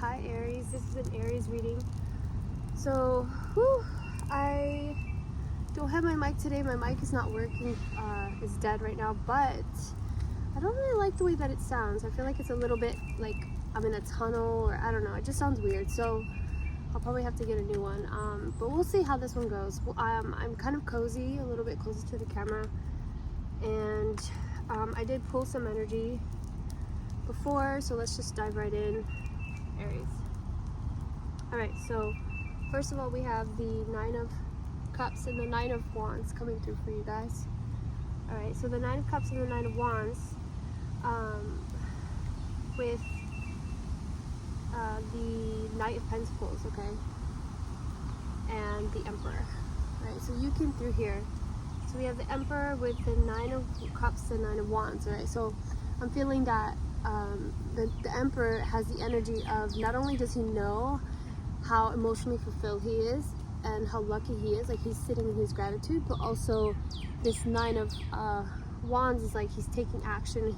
Hi Aries, this is an Aries reading. So, I don't have my mic today. My mic is not working, it's dead right now, but I don't really like the way that it sounds. I feel like it's a little bit like I'm in a tunnel, or I don't know, it just sounds weird. So I'll probably have to get a new one, but we'll see how this one goes. I'm kind of cozy, a little bit closer to the camera, and I did pull some energy before, so let's just dive right in. Aries. Alright, so first of all, we have the Nine of Cups and the Nine of Wands coming through for you guys. Alright, so the Nine of Cups and the Nine of Wands, with the Knight of Pentacles, okay, and the Emperor. Alright, so you came through here. So we have the Emperor with the Nine of Cups and Nine of Wands. Alright, so I'm feeling that the Emperor has the energy of, not only does he know how emotionally fulfilled he is and how lucky he is, like he's sitting in his gratitude, but also this Nine of Wands is like he's taking action, and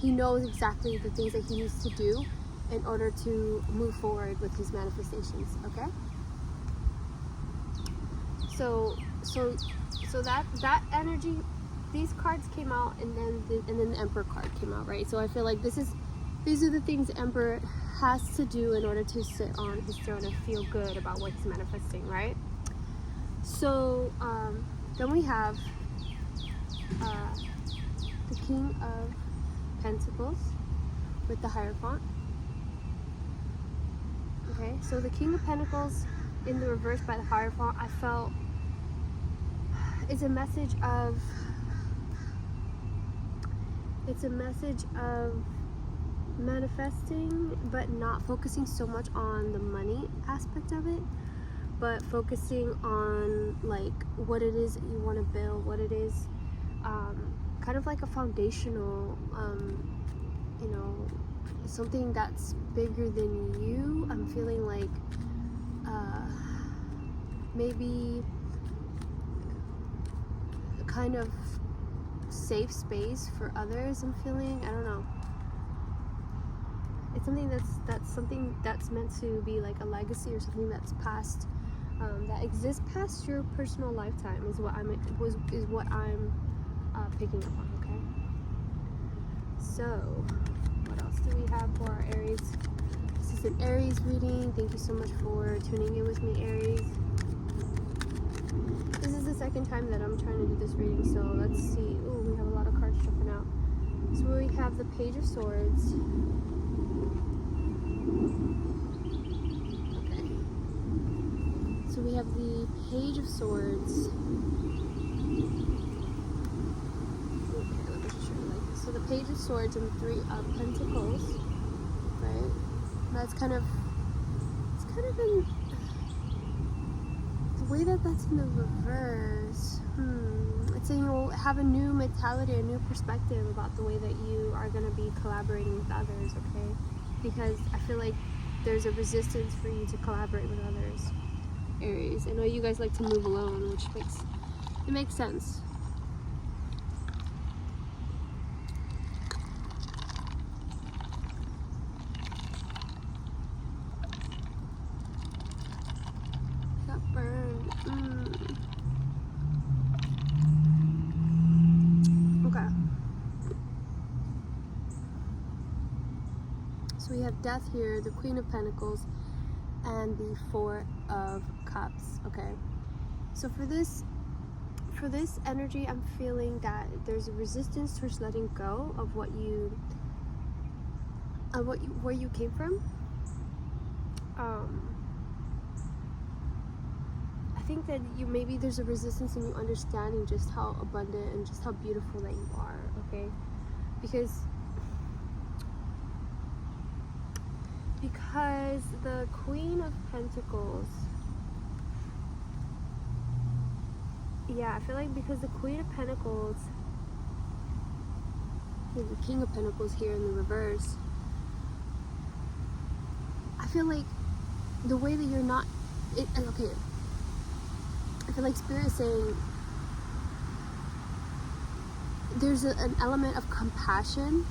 he knows exactly the things that he needs to do in order to move forward with his manifestations. Okay, so that energy, these cards came out, and then the Emperor card came out, right? So I feel like these are the things the Emperor has to do in order to sit on his throne and feel good about what he's manifesting, right? So then we have the King of Pentacles with the Hierophant. Okay, so the King of Pentacles in the reverse by the Hierophant, I felt is a message of manifesting, but not focusing so much on the money aspect of it, but focusing on like what it is that you want to build, what it is, kind of like a foundational, you know, something that's bigger than you. I'm feeling like maybe a kind of safe space for others. I'm feeling, I don't know, it's something that's meant to be like a legacy, or something that's past, that exists past your personal lifetime, is what I'm picking up on. Okay, so what else do we have for our Aries? This is an Aries reading. Thank you so much for tuning in with me, Aries. This is the second time that I'm trying to do this reading, so let's see. Oh, we have a lot of cards jumping out. So we have the Page of Swords. Okay. So we have the Page of Swords. Okay, let me just show you like this. So the Page of Swords and the Three of Pentacles, right? That's kind of in the way that's in the reverse. It's saying you'll have a new mentality, a new perspective about the way that you are going to be collaborating with others, okay? Because I feel like there's a resistance for you to collaborate with others, Aries. I know you guys like to move alone, which makes sense. Got burned. Okay. So we have Death here, the Queen of Pentacles, and the Four of Cups. Okay, so for this energy, I'm feeling that there's a resistance towards letting go of where you came from. I think that maybe there's a resistance in you understanding just how abundant and just how beautiful that you are. Okay, because the Queen of Pentacles, yeah, I feel like because the Queen of Pentacles, the King of Pentacles here in the reverse, I feel like the way that you're not, okay, I feel like Spirit is saying there's an element of compassion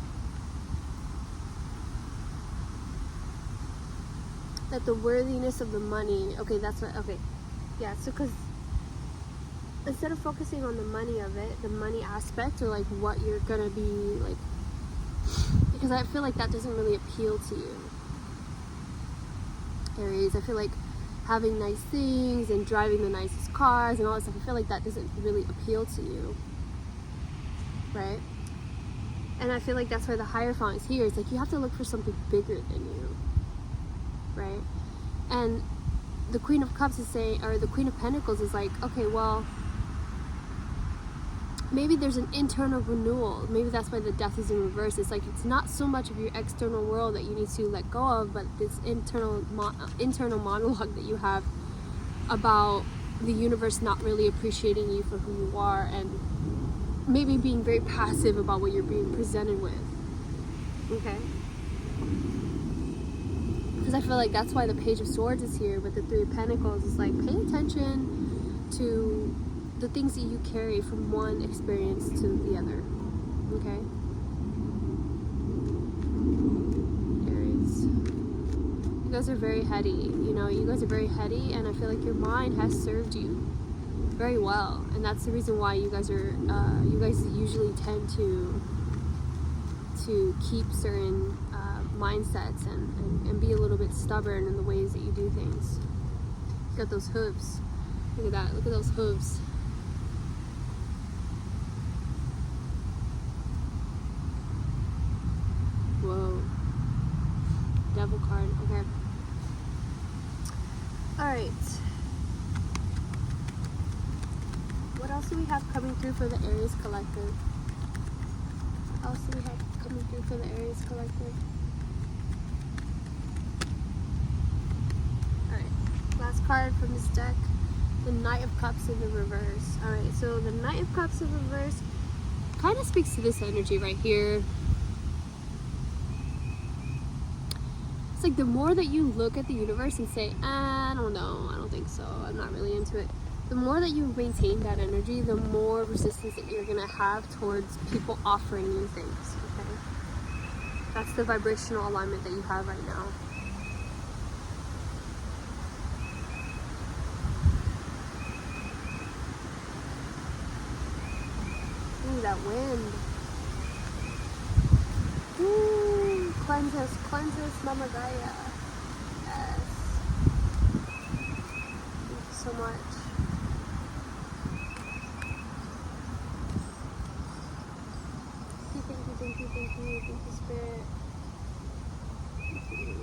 that the worthiness of the money, okay, that's what, okay, yeah, so because instead of focusing on the money of it, the money aspect, or like what you're gonna be like, because I feel like that doesn't really appeal to you, Aries. I feel like having nice things and driving the nicest cars and all that stuff, I feel like that doesn't really appeal to you, right? And I feel like that's why the Hierophant is here. It's like you have to look for something bigger than you, right? And the Queen of Cups is saying, or the Queen of Pentacles is like, okay, well, maybe there's an internal renewal. Maybe that's why the Death is in reverse. It's like it's not so much of your external world that you need to let go of, but this internal monologue that you have about the universe not really appreciating you for who you are, and maybe being very passive about what you're being presented with. Okay? Because I feel like that's why the Page of Swords is here, but the Three of Pentacles is like, pay attention to the things that you carry from one experience to the other. Okay? Aries. You guys are very heady. You know, you guys are very heady, and I feel like your mind has served you very well, and that's the reason why you guys are you guys usually tend to keep certain mindsets and be a little bit stubborn in the ways that you do things. You got those hooves. Look at that. Look at those hooves. Whoa. Devil card. Okay. Alright. What else do we have coming through for the Aries collective? What else do we have coming through for the Aries collective? Alright. Last card from this deck. The Knight of Cups in the reverse. Alright, so the Knight of Cups in reverse kind of speaks to this energy right here. It's like the more that you look at the universe and say, I don't know, I don't think so, I'm not really into it. The more that you maintain that energy, the more resistance that you're gonna have towards people offering you things, okay? That's the vibrational alignment that you have right now. Ooh, that wind. Ooh, cleanse us, Mama Gaia. Yes. Thank you so much. Thank you, Spirit. Thank you.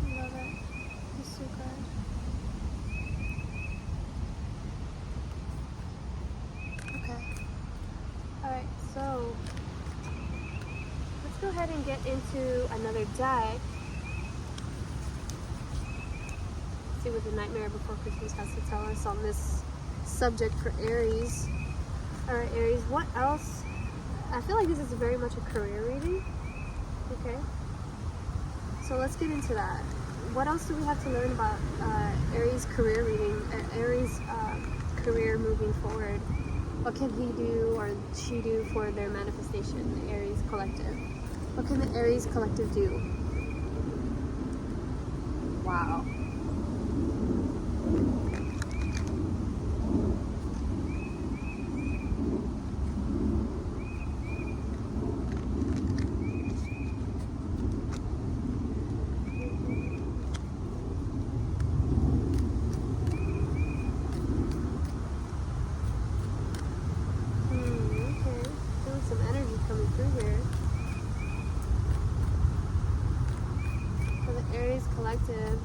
I love it. It's so good. Okay. Alright, so let's go ahead and get into another deck. See what the Nightmare Before Christmas has to tell us on this subject for Aries. Alright, Aries, what else? I feel like this is very much a career reading. Okay. So let's get into that. What else do we have to learn about Aries career reading, Aries career moving forward? What can he do or she do for their manifestation, the Aries collective? What can the Aries collective do? Wow. Collective.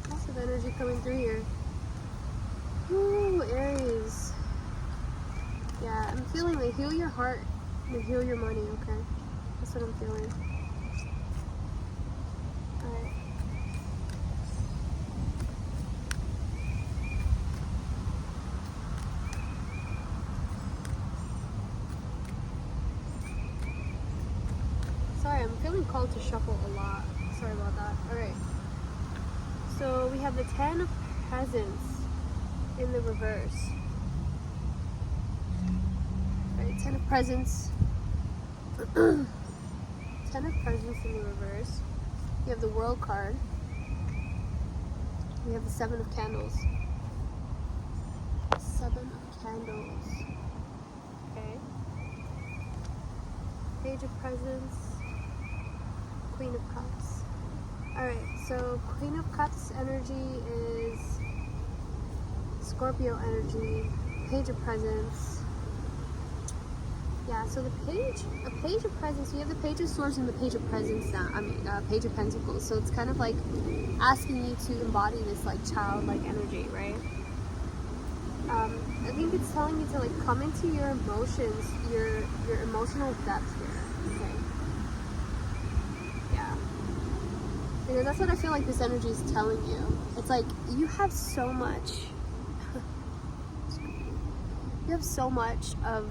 Lots of energy coming through here. Ooh, Aries. Yeah, I'm feeling like heal your heart and heal your money, okay? That's what I'm feeling. Alright. Sorry, Sorry, I'm feeling called to shuffle a lot. Sorry about that. Alright. So we have the 10 of Presents in the reverse. Alright, 10 of Presents. 10 of Presents in the reverse. You have the World card. We have the 7 of Candles. 7 of Candles. Okay. Page of Presents. Queen of Cups. Alright, so Queen of Cups energy is Scorpio energy. Page of Presents. Yeah, so a page of Presents, you have the Page of Swords and the Page of Presents now. Page of Pentacles. So it's kind of like asking you to embody this like childlike energy, right? I think it's telling you to like come into your emotions, your emotional depth here. Okay. Yeah. Because that's what I feel like this energy is telling you. It's like you have so much. You have so much of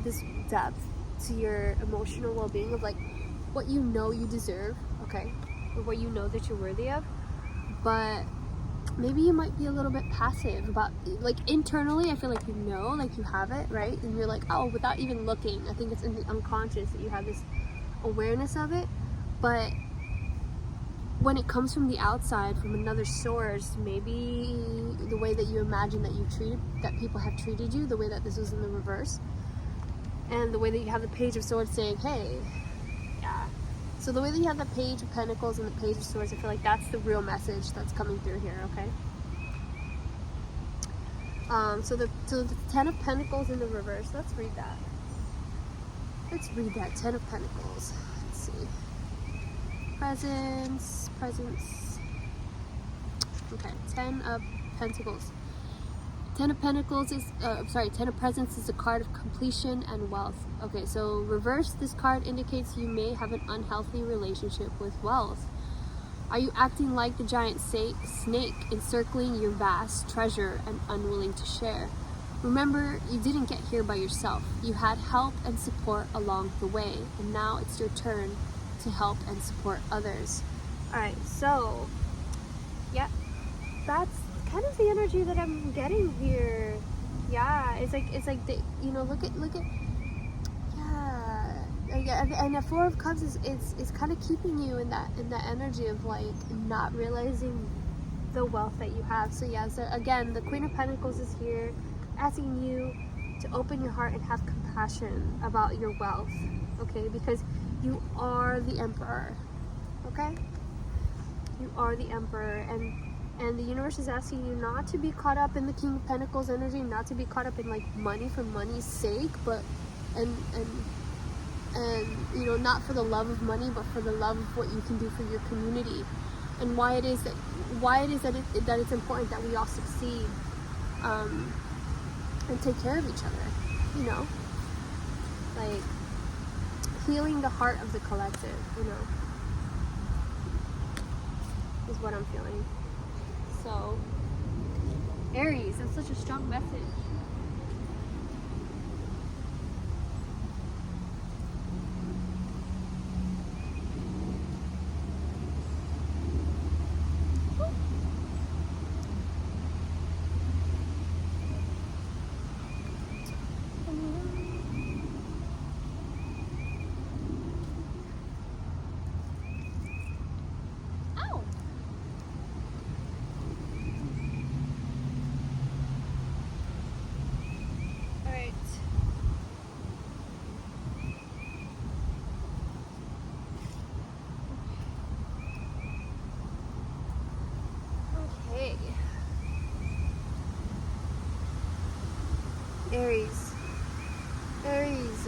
this depth to your emotional well-being of like what you know you deserve, okay, or what you know that you're worthy of, but maybe you might be a little bit passive about, like, internally I feel like you know, like you have it, right? And you're like, oh, without even looking, I think it's in the unconscious that you have this awareness of it, but when it comes from the outside, from another source, maybe the way that you imagine that people have treated you, the way that this was in the reverse, and the way that you have the Page of Swords saying, hey, yeah. So the way that you have the Page of Pentacles and the Page of Swords, I feel like that's the real message that's coming through here, okay? So the 10 of Pentacles in the reverse, let's read that. Let's read that, 10 of Pentacles. Let's see. Presents. Okay, 10 of Pentacles. 10 of Pentacles is, 10 of Presents is a card of completion and wealth. Okay, so reverse, this card indicates you may have an unhealthy relationship with wealth. Are you acting like the giant snake encircling your vast treasure and unwilling to share? Remember, you didn't get here by yourself. You had help and support along the way, and now it's your turn to help and support others. Alright, so yeah, that's kind of the energy that I'm getting here. Yeah, it's like the, you know, look at yeah, and the 4 of Cups is kind of keeping you in that energy of like not realizing the wealth that you have. So yeah, so again, the Queen of Pentacles is here asking you to open your heart and have compassion about your wealth, okay? Because you are the Emperor, okay? You are the Emperor, and the universe is asking you not to be caught up in the King of Pentacles energy, not to be caught up in like money for money's sake, but and you know, not for the love of money, but for the love of what you can do for your community, and why it is that it's important that we all succeed, and take care of each other, you know, like healing the heart of the collective, you know, is what I'm feeling. So, Aries, that's such a strong message. Aries. Aries. Aries.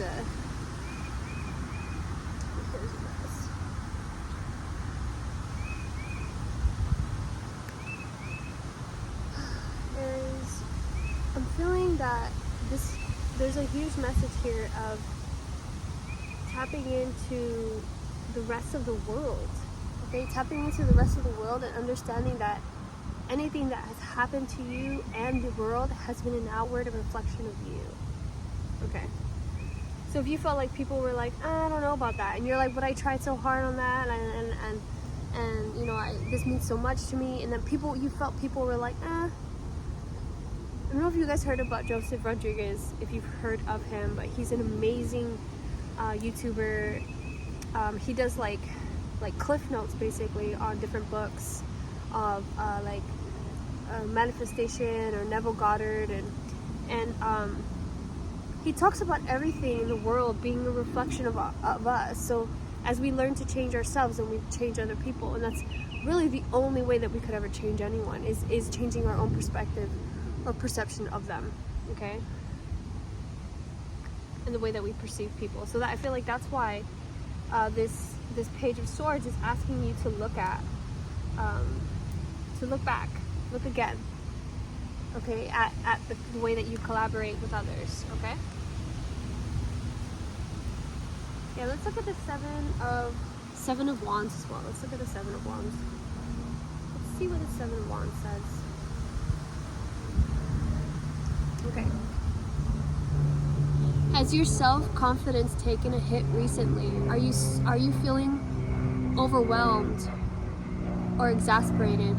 I'm feeling that there's a huge message here of tapping into the rest of the world. Okay, tapping into the rest of the world and understanding that anything that has happened to you and the world has been an outward reflection of you. Okay. So if you felt like people were like, I don't know about that, and you're like, but I tried so hard on that, and you know, this means so much to me, and then you felt people were like, I don't know if you guys heard about Joseph Rodriguez, if you've heard of him, but he's an amazing YouTuber. He does like cliff notes basically on different books of manifestation or Neville Goddard, and he talks about everything in the world being a reflection of us. So as we learn to change ourselves, and we change other people, and that's really the only way that we could ever change anyone, is changing our own perspective or perception of them, okay? And the way that we perceive people. So that I feel like that's why this Page of Swords is asking you to look at, to look back, look again, okay, at the way that you collaborate with others, okay? Yeah, let's look at the Seven of Wands as well. Let's look at the Seven of Wands. Let's see what the Seven of Wands says. Okay. Has your self-confidence taken a hit recently? Are you feeling overwhelmed or exasperated?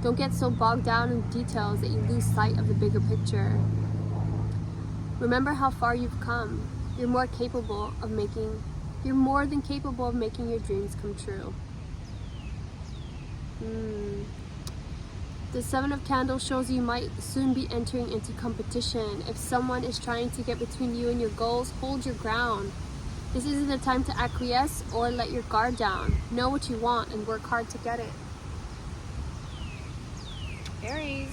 Don't get so bogged down in details that you lose sight of the bigger picture. Remember how far you've come. You're more than capable of making your dreams come true. The Seven of Candles shows you might soon be entering into competition. If someone is trying to get between you and your goals, hold your ground. This isn't a time to acquiesce or let your guard down. Know what you want and work hard to get it. Aries.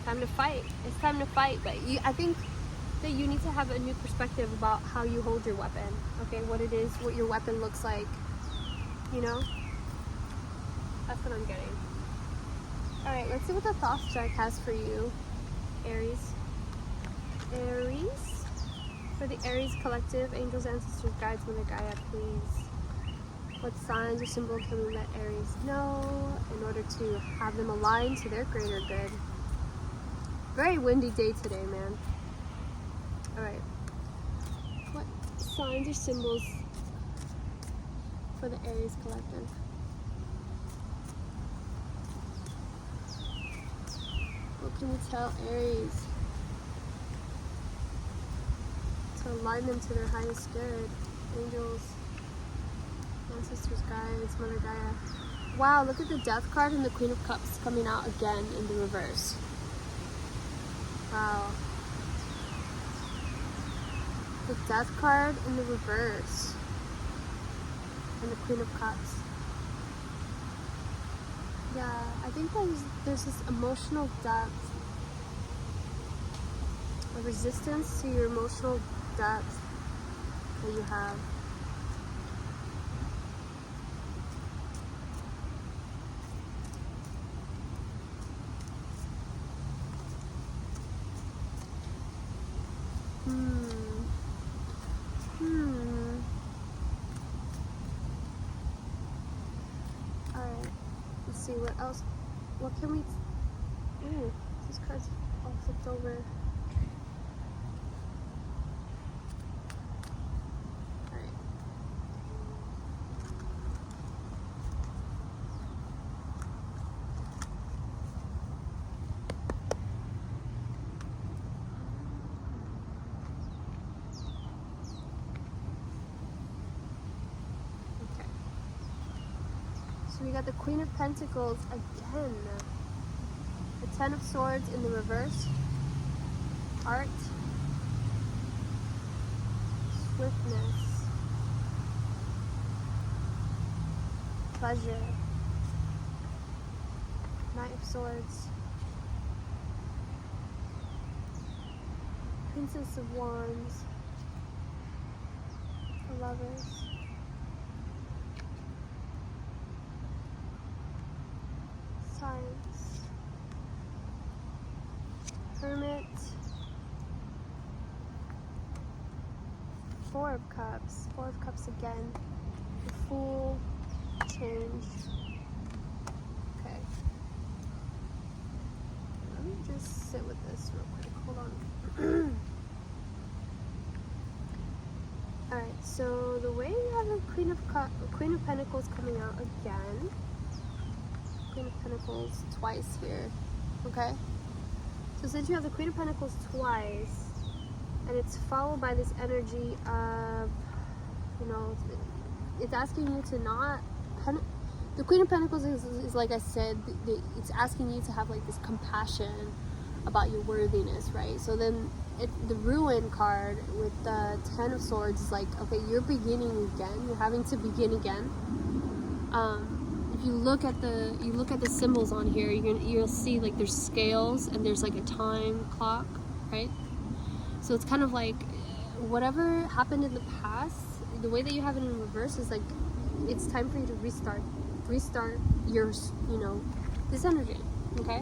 Time to fight. It's time to fight, but I think that you need to have a new perspective about how you hold your weapon, okay? What it is, what your weapon looks like, you know? That's what I'm getting. Alright, let's see what the Thought Strike has for you, Aries. Aries. For the Aries collective, angels, ancestors, guides, Mother Gaia, please. What signs or symbol can we let Aries know in order to have them aligned to their greater good? Very windy day today, man. Alright. What signs or symbols for the Aries collective? What can we tell Aries to align them to their highest good? Angels, ancestors, guides, Mother Gaia. Wow, look at the Death card and the Queen of Cups coming out again in the reverse. Wow. The Death card in the reverse. And the Queen of Cups. Yeah, I think there's this emotional depth. A resistance to your emotional depth that you have. Alright, let's see what else. What can we... Ooh, this card's all flipped over. Alright. So we got the Queen of Pentacles again. The Ten of Swords in the reverse. Art. Swiftness. Pleasure. Knight of Swords. Princess of Wands. The Lovers. Science. Hermit. Four of Cups. Four of Cups again. The Fool. Change. Okay. Let me just sit with this real quick. Hold on. so the way you have the Queen of Pentacles coming out again. Queen of Pentacles twice here. Okay? So since you have the Queen of Pentacles twice, and it's followed by this energy of, you know, it's asking you to not... The Queen of Pentacles is like I said, it's asking you to have like this compassion about your worthiness, right? So then the Ruin card with the Ten of Swords is like, okay, you're beginning again. You're having to begin again. If you look at the symbols on here, you'll see like there's scales and there's like a time clock, right? So it's kind of like whatever happened in the past, the way that you have it in reverse is like it's time for you to restart your, you know, this energy, okay?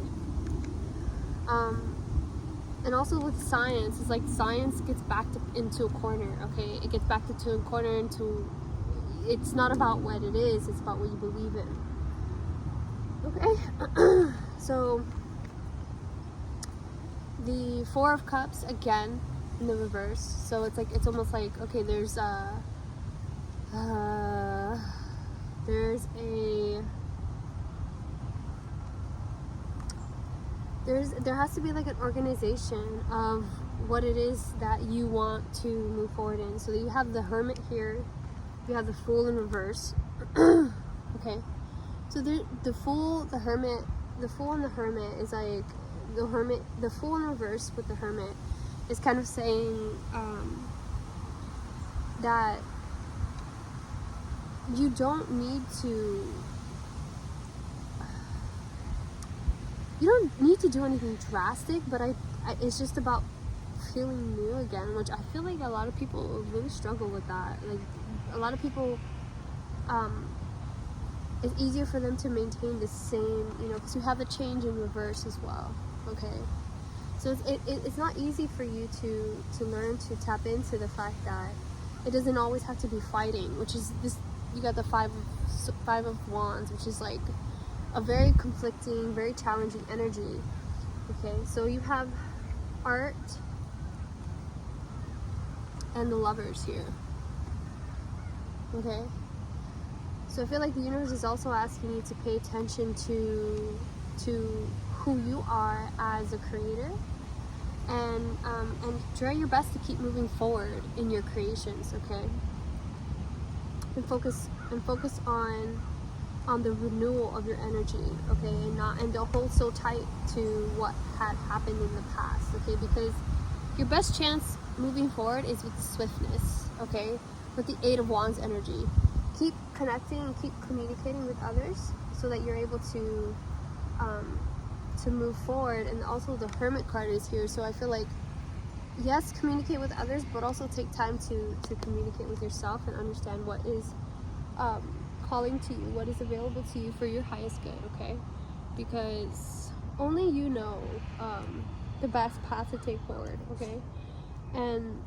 And also with science, it's like science gets backed into a corner, okay? It gets backed into a corner into, it's not about what it is, it's about what you believe in. Okay, so the Four of Cups again in the reverse. So it's like, it's almost like, okay, there has to be like an organization of what it is that you want to move forward in. So you have the Hermit here, you have the Fool in reverse. Okay, so the Fool and the Hermit is like the Fool in reverse with the Hermit is kind of saying that you don't need to do anything drastic, but it's just about feeling new again, which I feel like a lot of people really struggle with that. Like a lot of people, it's easier for them to maintain the same, you know, because you have a change in reverse as well. Okay, so it's not easy for you to learn to tap into the fact that it doesn't always have to be fighting, which is this. You got the Five of Wands, which is like a very conflicting, very challenging energy. Okay, so you have art and the Lovers here. Okay, so I feel like the universe is also asking you to pay attention to who you are as a creator, and try your best to keep moving forward in your creations. Okay, and focus on the renewal of your energy, okay, and don't hold so tight to what had happened in the past, okay, because your best chance moving forward is with swiftness, okay, with the Eight of Wands energy. Keep connecting and keep communicating with others so that you're able to move forward. And also the Hermit card is here, so I feel like, yes, communicate with others, but also take time to communicate with yourself and understand what is calling to you, what is available to you for your highest good, okay? Because only you know the best path to take forward, okay? And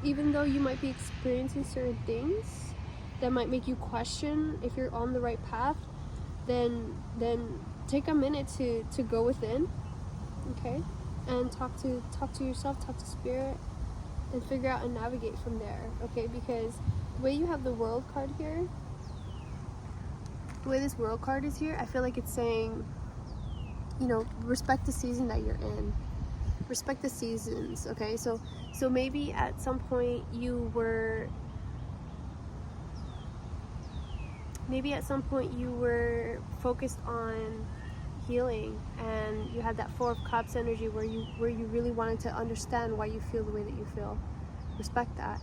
even though you might be experiencing certain things that might make you question if you're on the right path, then take a minute to go within, okay? And talk to yourself, talk to spirit, and figure out and navigate from there, okay? Because the way you have the World card here, the way this World card is here, I feel like it's saying, you know, respect the season that you're in. Respect the seasons, okay? So maybe at some point you were focused on healing, and you had that Four of Cups energy where you really wanted to understand why you feel the way that you feel. Respect that.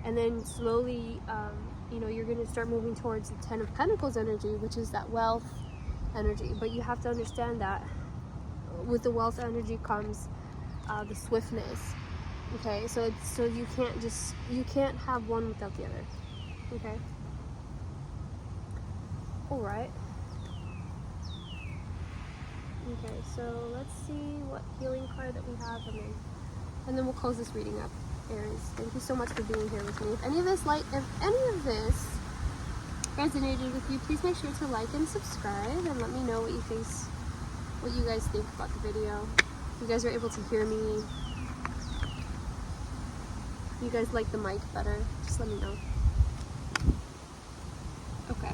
And then slowly, you know, you're going to start moving towards the Ten of Pentacles energy, which is that wealth energy. But you have to understand that with the wealth energy comes the swiftness. Okay, so you can't have one without the other. Okay. All right. Okay, so let's see what healing card that we have, and then we'll close this reading up. Aries, thank you so much for being here with me. If any of this resonated with you, please make sure to like and subscribe, and let me know what you guys think about the video. If you guys are able to hear me you guys like the mic better, just let me know. Okay.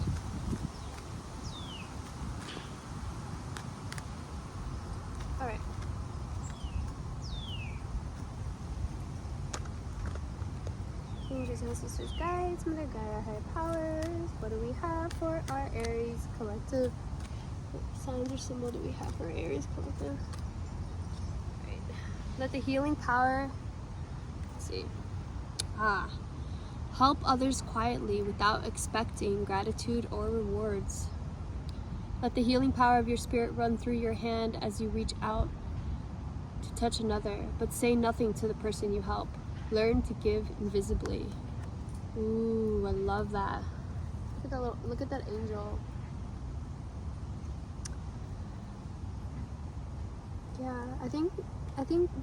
Alright. Angels, ancestors, guides, Mother Gaia, higher powers. What do we have for our Aries collective? What signs or symbol do we have for our Aries collective? Alright. Let the healing power, let's see. Help others quietly without expecting gratitude or rewards. Let the healing power of your spirit run through your hand as you reach out to touch another, but say nothing to the person you help. Learn to give invisibly. Ooh, I love that. Look at that angel. Yeah, I think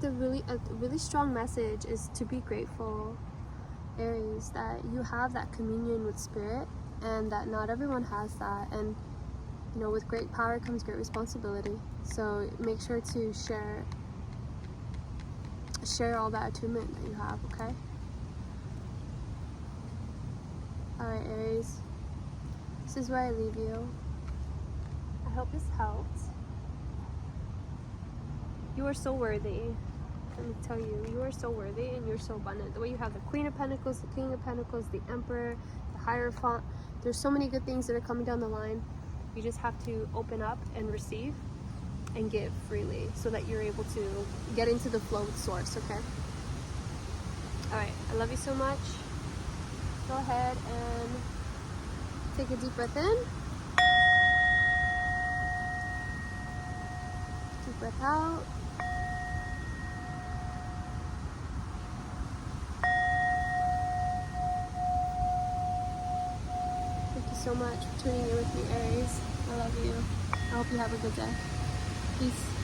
the really strong message is to be grateful, Aries, that you have that communion with spirit, and that not everyone has that. And you know, with great power comes great responsibility. So make sure to share all that attunement that you have, okay? Alright, Aries. This is where I leave you. I hope this helped. You are so worthy. Let me tell you, you are so worthy and you're so abundant. The way you have the Queen of Pentacles, the King of Pentacles, the Emperor, the Hierophant. There's so many good things that are coming down the line. You just have to open up and receive and give freely so that you're able to get into the flow with Source, okay? Alright, I love you so much. Go ahead and take a deep breath in. Deep breath out. Thank you so much for tuning in with me, Aries. I love you. I hope you have a good day. Peace.